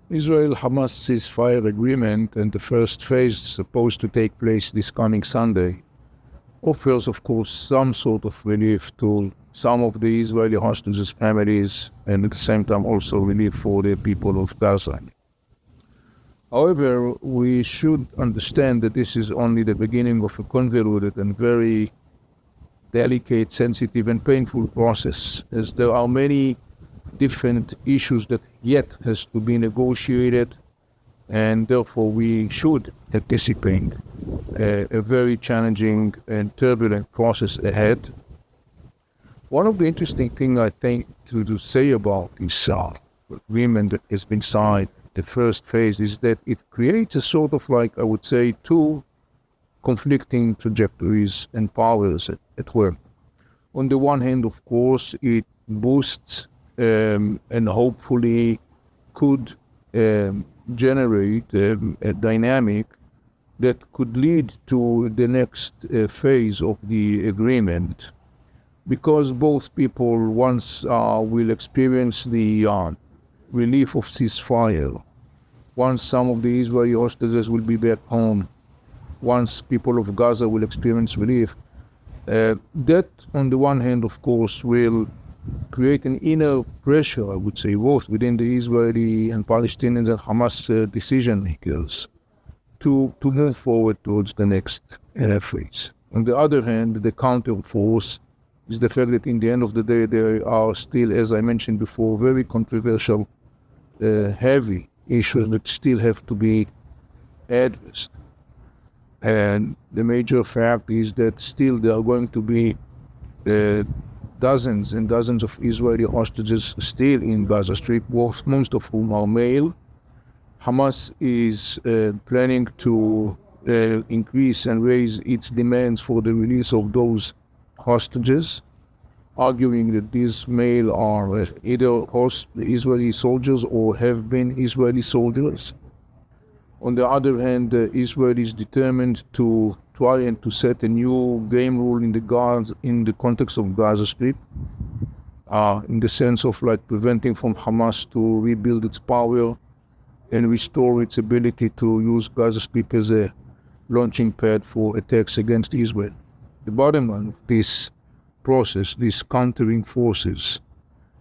Israel-Hamas ceasefire agreement and the first phase supposed to take place this coming Sunday offers, of course, some sort of relief to some of the Israeli hostages' families and at the same time also relief for the people of Gaza. However, we should understand that this is only the beginning of a convoluted and very delicate, sensitive and painful process, as there are many different issues that yet has to be negotiated, and therefore we should anticipate a very challenging and turbulent process ahead. One of the interesting things I think to say about this agreement that has been signed, the first phase, is that it creates a sort of, like I would say, two conflicting trajectories and powers at work. On the one hand, of course, it boosts and hopefully could generate a dynamic that could lead to the next phase of the agreement, because both people once will experience the relief of ceasefire, once some of the Israeli hostages will be back home, once people of Gaza will experience relief, that on the one hand, of course, will create an inner pressure, I would say, both within the Israeli and Palestinians and Hamas decision makers to move forward towards the next phase. On the other hand, the counter force is the fact that in the end of the day, there are still, as I mentioned before, very controversial, heavy issues that still have to be addressed. And the major fact is that still there are going to be dozens and dozens of Israeli hostages still in Gaza Strip, most of whom are male. Hamas is planning to increase and raise its demands for the release of those hostages, arguing that these male are either Israeli soldiers or have been Israeli soldiers. On the other hand, Israel is determined to try and to set a new game rule in the context of Gaza Strip, in the sense of like preventing from Hamas to rebuild its power and restore its ability to use Gaza Strip as a launching pad for attacks against Israel. The bottom line of this process, these countering forces,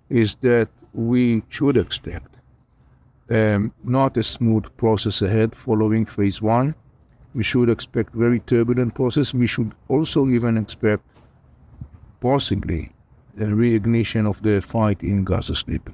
is that we should expect not a smooth process ahead following phase one. We should expect very turbulent process. We should also even expect possibly a reignition of the fight in Gaza Strip.